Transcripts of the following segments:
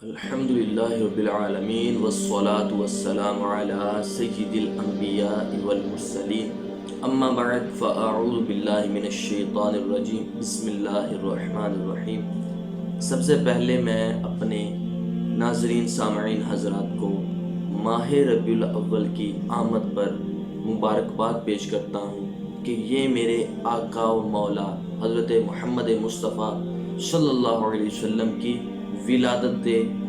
الحمد للہ رب العالمین والصلاة والسلام علی سید الانبیاء والمرسلین اما بعد فاعوذ باللہ من الشیطان الرجیم بسم اللہ الرحمن الرحیم۔ سب سے پہلے میں اپنے ناظرین سامعین حضرات کو ماہ ربیع الاول کی آمد پر مبارکباد پیش کرتا ہوں کہ یہ میرے آقا و مولا حضرت محمد مصطفیٰ صلی اللہ علیہ وسلم کی ولادت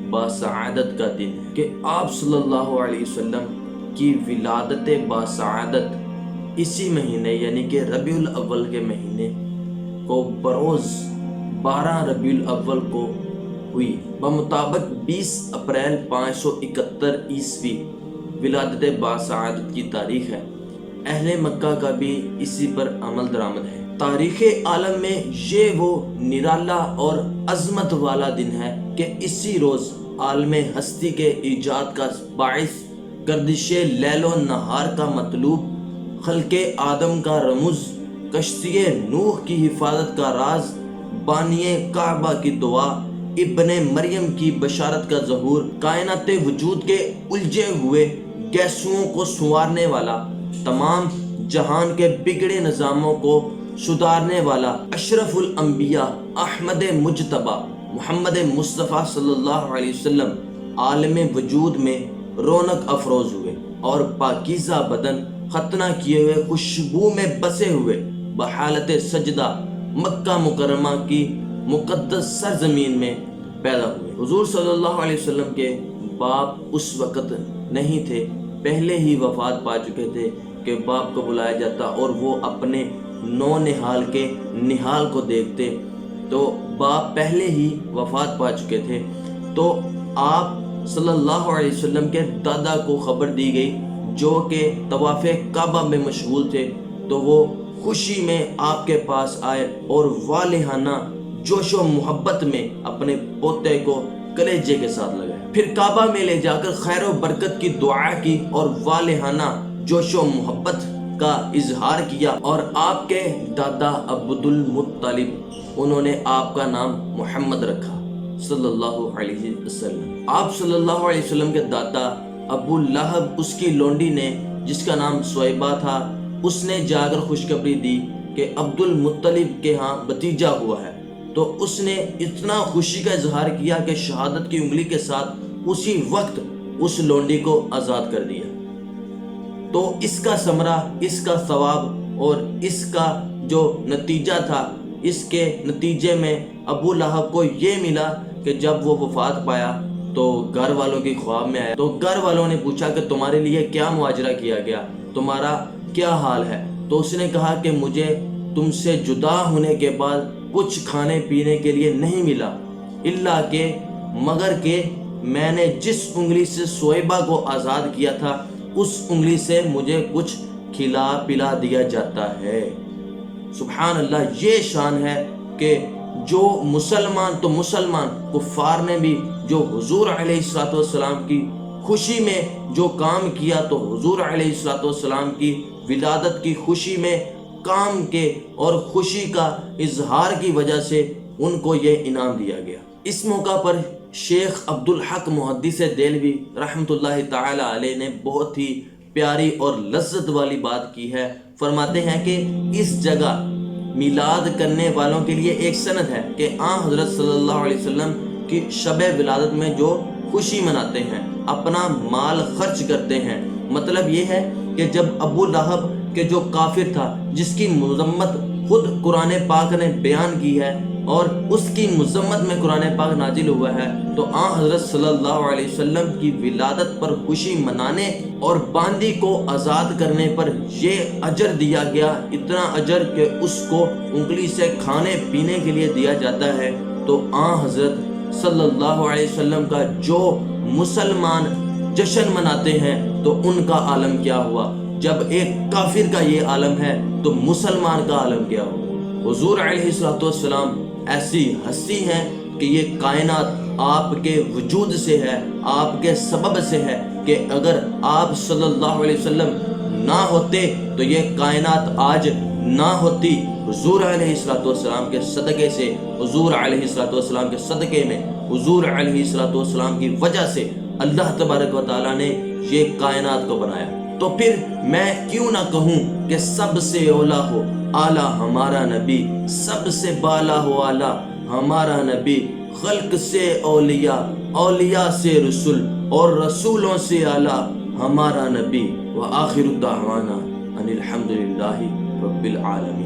باسعادت کا دن ہے، کہ آپ صلی اللہ علیہ وسلم کی ولادت باسعادت اسی مہینے یعنی کہ ربیع الاول کے مہینے کو بروز 12 ربیع الاول کو ہوئی، بمطابق 20 اپریل 571 عیسوی ولادت باسعادت کی تاریخ ہے۔ اہل مکہ کا بھی اسی پر عمل درآمد ہے۔ تاریخ عالم میں یہ وہ نرالا اور عظمت والا دن ہے کہ اسی روز عالم ہستی کے ایجاد کا باعث، گردش لیل و نہار کا مطلوب، خلق آدم کا رمز، کشتی نوح کی حفاظت کا راز، بانی کعبہ کی دعا، ابن مریم کی بشارت کا ظہور، کائنات وجود کے الجھے ہوئے گیسوؤں کو سنوارنے والا، تمام جہان کے بگڑے نظاموں کو سدھارنے والا اشرف الانبیاء احمد مجتبی محمد مصطفیٰ صلی اللہ علیہ وسلم عالم وجود میں رونق افروز ہوئے اور پاکیزہ بدن ختنہ کیے ہوئے خوشبو میں بسے ہوئے بحالت سجدہ مکہ مکرمہ کی مقدس سرزمین میں پیدا ہوئے۔ حضور صلی اللہ علیہ وسلم کے باپ اس وقت نہیں تھے، پہلے ہی وفات پا چکے تھے کہ باپ کو بلایا جاتا اور وہ اپنے نو نہال کے نہال کو دیکھتے، تو باپ پہلے ہی وفات پا چکے تھے۔ تو آپ صلی اللہ علیہ وسلم کے دادا کو خبر دی گئی جو کہ طواف کعبہ میں مشغول تھے، تو وہ خوشی میں آپ کے پاس آئے اور والہانہ جوش و محبت میں اپنے پوتے کو کلیجے کے ساتھ لگائے، پھر کعبہ میں لے جا کر خیر و برکت کی دعا کی اور والہانہ جوش و محبت کا اظہار کیا، اور آپ کے دادا عبد المطلب انہوں نے آپ کا نام محمد رکھا صلی اللہ علیہ وسلم۔ آپ صلی اللہ علیہ وسلم کے دادا ابو لہب، اس کی لونڈی نے جس کا نام سویبہ تھا، اس نے جا کر خوشخبری دی کہ عبد المطلب کے ہاں بھتیجا ہوا ہے، تو اس نے اتنا خوشی کا اظہار کیا کہ شہادت کی انگلی کے ساتھ اسی وقت اس لونڈی کو آزاد کر دیا۔ تو اس کا ثمرہ، اس کا ثواب اور اس کا جو نتیجہ تھا، اس کے نتیجے میں ابو لہب کو یہ ملا کہ جب وہ وفات پایا تو گھر والوں کی خواب میں آیا، تو گھر والوں نے پوچھا کہ تمہارے لیے کیا مواجرہ کیا گیا، تمہارا کیا حال ہے؟ تو اس نے کہا کہ مجھے تم سے جدا ہونے کے بعد کچھ کھانے پینے کے لیے نہیں ملا، الا کہ مگر کہ میں نے جس انگلی سے سویبہ کو آزاد کیا تھا اس انگلی سے مجھے کچھ کھلا پلا دیا جاتا ہے۔ سبحان اللہ، یہ شان ہے کہ جو مسلمان تو مسلمان کفار نے بھی جو حضور علیہ الصلوۃ والسلام کی خوشی میں جو کام کیا، تو حضور علیہ الصلوۃ والسلام کی ولادت کی خوشی میں کام کے اور خوشی کا اظہار کی وجہ سے ان کو یہ انعام دیا گیا۔ اس موقع پر شیخ عبدالحق محدث دہلوی رحمۃ اللہ تعالی علیہ نے بہت ہی پیاری اور لذت والی بات کی ہے۔ فرماتے ہیں کہ اس جگہ میلاد کرنے والوں کے لیے ایک سند ہے کہ حضرت صلی اللہ علیہ وسلم کی شب ولادت میں جو خوشی مناتے ہیں، اپنا مال خرچ کرتے ہیں۔ مطلب یہ ہے کہ جب ابو لہب کہ جو کافر تھا، جس کی مذمت خود قرآن پاک نے بیان کی ہے اور اس کی مذمت میں قرآن پاک نازل ہوا ہے، تو حضرت صلی اللہ علیہ وسلم کی ولادت پر خوشی منانے اور باندی کو آزاد کرنے پر یہ اجر دیا گیا، اتنا اجر کہ اس کو انگلی سے کھانے پینے کے لیے دیا جاتا ہے۔ تو حضرت صلی اللہ علیہ وسلم کا جو مسلمان جشن مناتے ہیں تو ان کا عالم کیا ہوا؟ جب ایک کافر کا یہ عالم ہے تو مسلمان کا عالم کیا ہوا؟ حضور علیہ الصلوۃ والسلام ایسی ہستی ہیں کہ یہ کائنات آپ کے وجود سے ہے، آپ کے سبب سے ہے، کہ اگر آپ صلی اللہ علیہ وسلم نہ ہوتے تو یہ کائنات آج نہ ہوتی، حضور علیہ السلام کے صدقے سے، حضور علیہ السلام کے صدقے میں، حضور علیہ السلام کی وجہ سے اللہ تبارک و تعالیٰ نے یہ کائنات کو بنایا. تو پھر میں کیوں نہ کہوں کہ سب سے اولا ہو اعلیٰ ہمارا نبی، سب سے بالا ہو اعلیٰ ہمارا نبی، خلق سے اولیاء، اولیاء سے رسول اور رسولوں سے اعلیٰ ہمارا نبی. وآخر دعوانا ان الحمد للہ رب العالمین.